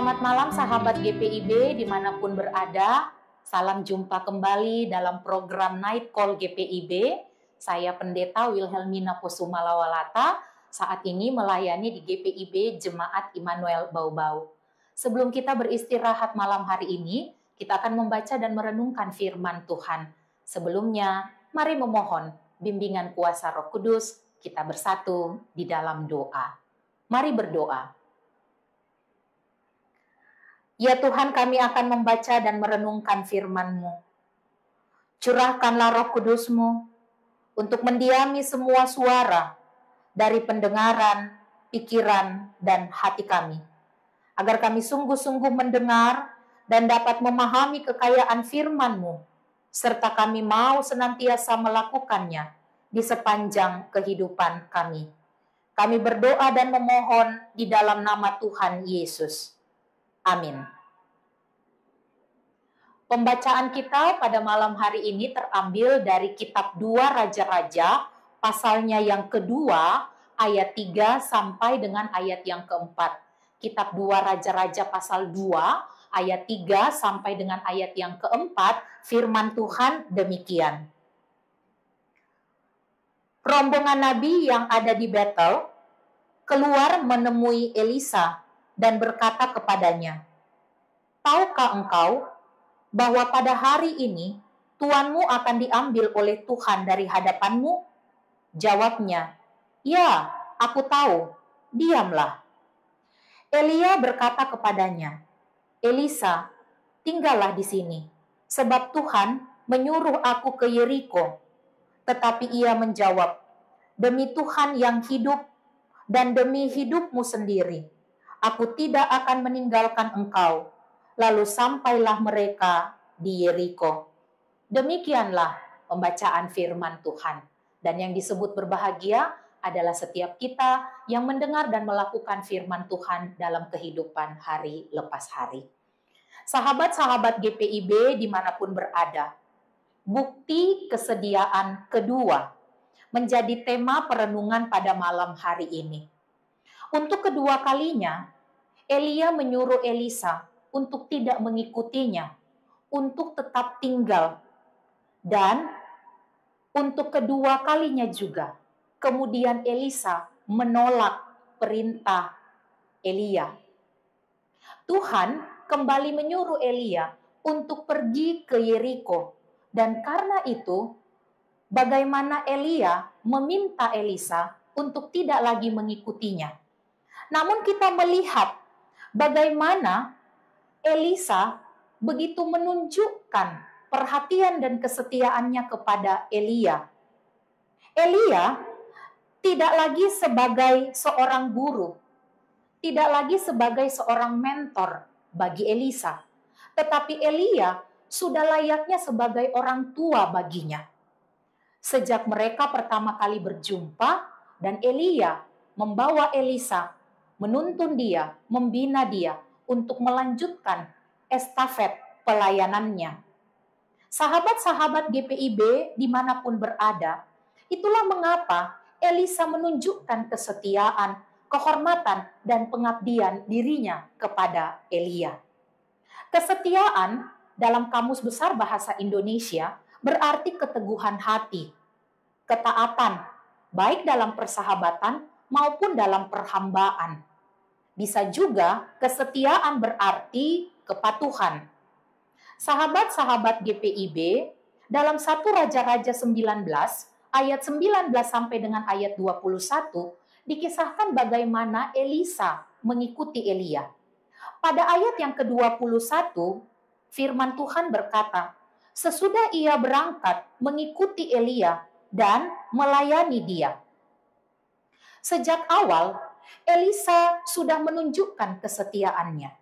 Selamat malam sahabat GPIB dimanapun berada. Salam jumpa kembali dalam program Night Call GPIB. Saya Pendeta Wilhelmina Posumalawalata, saat ini melayani di GPIB Jemaat Immanuel Bau-Bau. Sebelum kita beristirahat malam hari ini, kita akan membaca dan merenungkan firman Tuhan. Sebelumnya, mari memohon bimbingan kuasa Roh Kudus, kita bersatu di dalam doa. Mari berdoa. Ya Tuhan, kami akan membaca dan merenungkan firman-Mu. Curahkanlah Roh Kudus-Mu untuk mendiami semua suara dari pendengaran, pikiran, dan hati kami, agar kami sungguh-sungguh mendengar dan dapat memahami kekayaan firman-Mu, serta kami mau senantiasa melakukannya di sepanjang kehidupan kami. Kami berdoa dan memohon di dalam nama Tuhan Yesus. Amin. Pembacaan kita pada malam hari ini terambil dari kitab 2 Raja-Raja, pasalnya yang kedua, ayat 3 sampai dengan ayat yang keempat. Kitab 2 Raja-Raja pasal 2, ayat 3 sampai dengan ayat yang keempat, firman Tuhan demikian. Rombongan nabi yang ada di Betel keluar menemui Elisa dan berkata kepadanya, "Tahukah engkau bahwa pada hari ini tuanmu akan diambil oleh Tuhan dari hadapanmu?" Jawabnya, "Ya, aku tahu, diamlah." Elia berkata kepadanya, "Elisa, tinggallah di sini, sebab Tuhan menyuruh aku ke Yeriko." Tetapi ia menjawab, "Demi Tuhan yang hidup dan demi hidupmu sendiri, aku tidak akan meninggalkan engkau." Lalu sampailah mereka di Yeriko. Demikianlah pembacaan firman Tuhan. Dan yang disebut berbahagia adalah setiap kita yang mendengar dan melakukan firman Tuhan dalam kehidupan hari lepas hari. Sahabat-sahabat GPIB dimanapun berada, bukti kesediaan kedua menjadi tema perenungan pada malam hari ini. Untuk kedua kalinya, Elia menyuruh Elisa untuk tidak mengikutinya, untuk tetap tinggal. Dan untuk kedua kalinya juga, kemudian Elisa menolak perintah Elia. Tuhan kembali menyuruh Elia untuk pergi ke Yeriko. Dan karena itu, bagaimana Elia meminta Elisa untuk tidak lagi mengikutinya. Namun kita melihat bagaimana Elisa begitu menunjukkan perhatian dan kesetiaannya kepada Elia. Elia tidak lagi sebagai seorang guru, tidak lagi sebagai seorang mentor bagi Elisa, tetapi Elia sudah layaknya sebagai orang tua baginya. Sejak mereka pertama kali berjumpa dan Elia membawa Elisa, menuntun dia, membina dia untuk melanjutkan estafet pelayanannya. Sahabat-sahabat GPIB dimanapun berada, itulah mengapa Elisa menunjukkan kesetiaan, kehormatan, dan pengabdian dirinya kepada Elia. Kesetiaan dalam Kamus Besar Bahasa Indonesia berarti keteguhan hati, ketaatan, baik dalam persahabatan maupun dalam perhambaan. Bisa juga kesetiaan berarti kepatuhan. Sahabat-sahabat GPIB, dalam 1 Raja-Raja 19, ayat 19 sampai dengan ayat 21, dikisahkan bagaimana Elisa mengikuti Elia. Pada ayat yang ke-21, firman Tuhan berkata, sesudah ia berangkat mengikuti Elia dan melayani dia. Sejak awal, Elisa sudah menunjukkan kesetiaannya.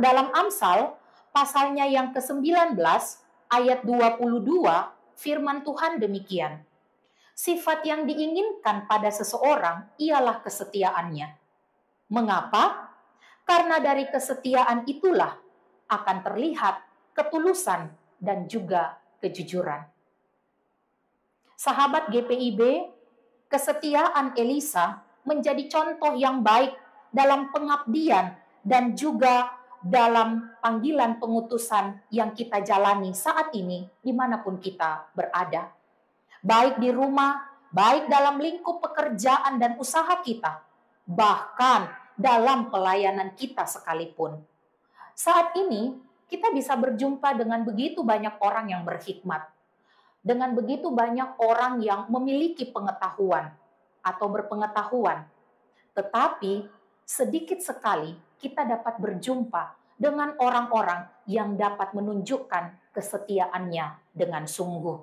Dalam Amsal, pasalnya yang ke-19, ayat 22, firman Tuhan demikian. Sifat yang diinginkan pada seseorang ialah kesetiaannya. Mengapa? Karena dari kesetiaan itulah akan terlihat ketulusan dan juga kejujuran. Sahabat GPIB, kesetiaan Elisa menjadi contoh yang baik dalam pengabdian dan juga dalam panggilan pengutusan yang kita jalani saat ini dimanapun kita berada. Baik di rumah, baik dalam lingkup pekerjaan dan usaha kita, bahkan dalam pelayanan kita sekalipun. Saat ini kita bisa berjumpa dengan begitu banyak orang yang berhikmat, dengan begitu banyak orang yang memiliki pengetahuan atau berpengetahuan. Tetapi sedikit sekali kita dapat berjumpa dengan orang-orang yang dapat menunjukkan kesetiaannya dengan sungguh.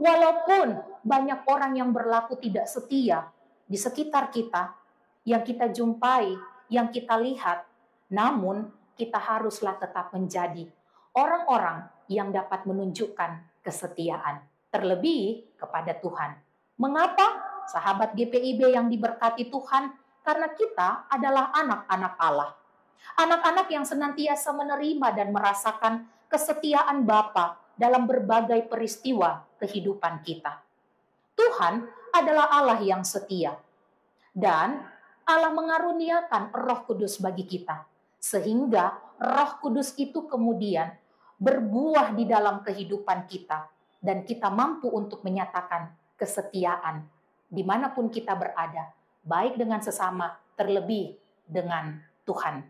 Walaupun banyak orang yang berlaku tidak setia di sekitar kita, yang kita jumpai, yang kita lihat, namun kita haruslah tetap menjadi orang-orang yang dapat menunjukkan kesetiaan, terlebih kepada Tuhan. Mengapa? Sahabat GPIB yang diberkati Tuhan, karena kita adalah anak-anak Allah. Anak-anak yang senantiasa menerima dan merasakan kesetiaan Bapa dalam berbagai peristiwa kehidupan kita. Tuhan adalah Allah yang setia. Dan Allah mengaruniakan Roh Kudus bagi kita. Sehingga Roh Kudus itu kemudian berbuah di dalam kehidupan kita. Dan kita mampu untuk menyatakan kesetiaan dimanapun kita berada. Baik dengan sesama, terlebih dengan Tuhan.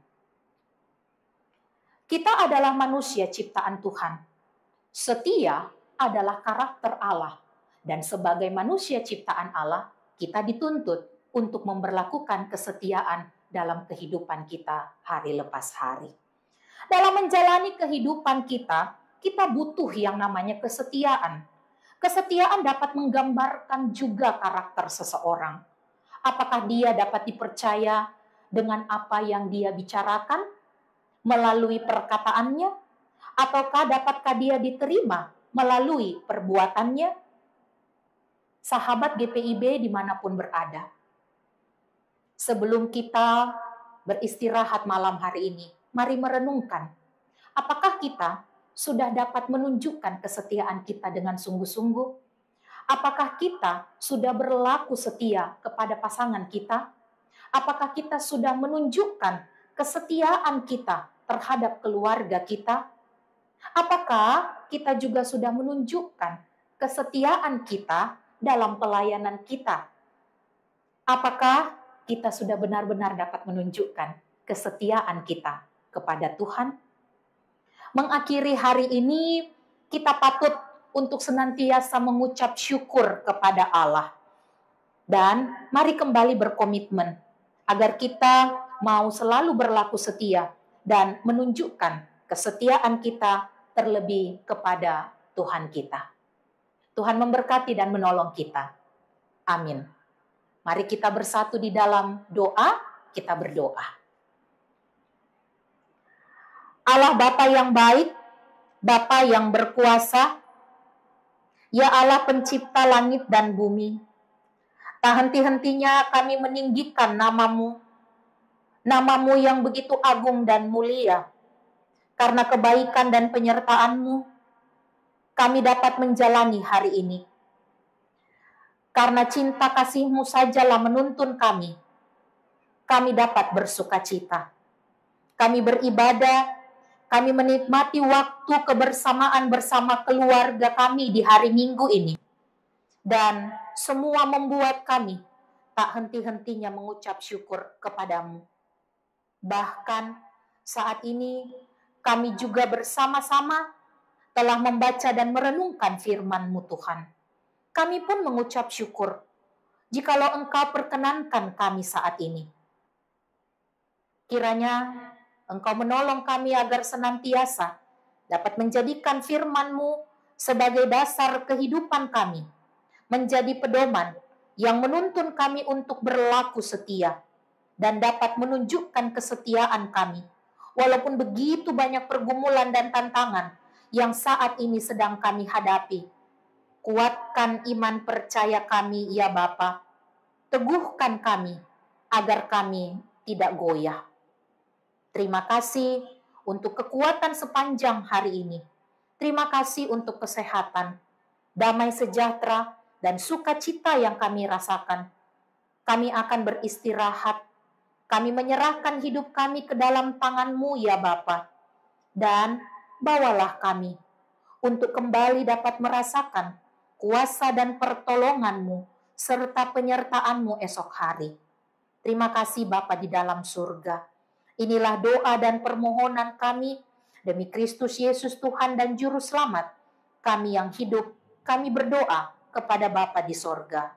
Kita adalah manusia ciptaan Tuhan. Setia adalah karakter Allah. Dan sebagai manusia ciptaan Allah, kita dituntut untuk memberlakukan kesetiaan dalam kehidupan kita hari lepas hari. Dalam menjalani kehidupan kita, kita butuh yang namanya kesetiaan. Kesetiaan dapat menggambarkan juga karakter seseorang. Apakah dia dapat dipercaya dengan apa yang dia bicarakan melalui perkataannya? Ataukah dapatkah dia diterima melalui perbuatannya? Sahabat GPIB dimanapun berada, sebelum kita beristirahat malam hari ini, mari merenungkan, apakah kita sudah dapat menunjukkan kesetiaan kita dengan sungguh-sungguh? Apakah kita sudah berlaku setia kepada pasangan kita? Apakah kita sudah menunjukkan kesetiaan kita terhadap keluarga kita? Apakah kita juga sudah menunjukkan kesetiaan kita dalam pelayanan kita? Apakah kita sudah benar-benar dapat menunjukkan kesetiaan kita kepada Tuhan? Mengakhiri hari ini, kita patut untuk senantiasa mengucap syukur kepada Allah. Dan mari kembali berkomitmen agar kita mau selalu berlaku setia dan menunjukkan kesetiaan kita terlebih kepada Tuhan kita. Tuhan memberkati dan menolong kita. Amin. Mari kita bersatu di dalam doa, kita berdoa. Allah Bapa yang baik, Bapa yang berkuasa, ya Allah pencipta langit dan bumi, tak henti-hentinya kami meninggikan nama-Mu, nama-Mu yang begitu agung dan mulia. Karena kebaikan dan penyertaan-Mu, kami dapat menjalani hari ini. Karena cinta kasih-Mu sajalah menuntun kami dapat bersukacita. Kami beribadah, kami menikmati waktu kebersamaan bersama keluarga kami di hari Minggu ini. Dan semua membuat kami tak henti-hentinya mengucap syukur kepada-Mu. Bahkan saat ini kami juga bersama-sama telah membaca dan merenungkan firman-Mu Tuhan. Kami pun mengucap syukur jikalau Engkau perkenankan kami saat ini. Kiranya Engkau menolong kami agar senantiasa dapat menjadikan firman-Mu sebagai dasar kehidupan kami, menjadi pedoman yang menuntun kami untuk berlaku setia dan dapat menunjukkan kesetiaan kami, walaupun begitu banyak pergumulan dan tantangan yang saat ini sedang kami hadapi. Kuatkan iman percaya kami, ya Bapa. Teguhkan kami, agar kami tidak goyah. Terima kasih untuk kekuatan sepanjang hari ini. Terima kasih untuk kesehatan, damai sejahtera, dan sukacita yang kami rasakan. Kami akan beristirahat, Kami menyerahkan hidup kami ke dalam tangan-Mu ya Bapa. Dan bawalah kami untuk kembali dapat merasakan kuasa dan pertolongan-Mu serta penyertaan-Mu esok hari. Terima kasih Bapa di dalam surga. Inilah doa dan permohonan kami demi Kristus Yesus Tuhan dan Juru Selamat kami yang hidup. Kami berdoa kepada Bapa di sorga.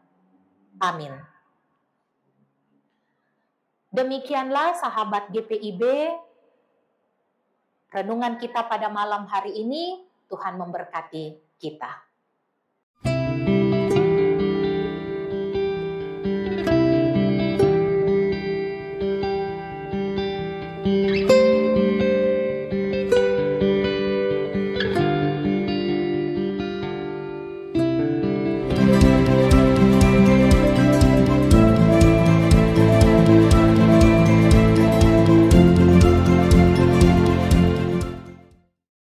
Amin. Demikianlah sahabat GPIB, renungan kita pada malam hari ini. Tuhan memberkati kita.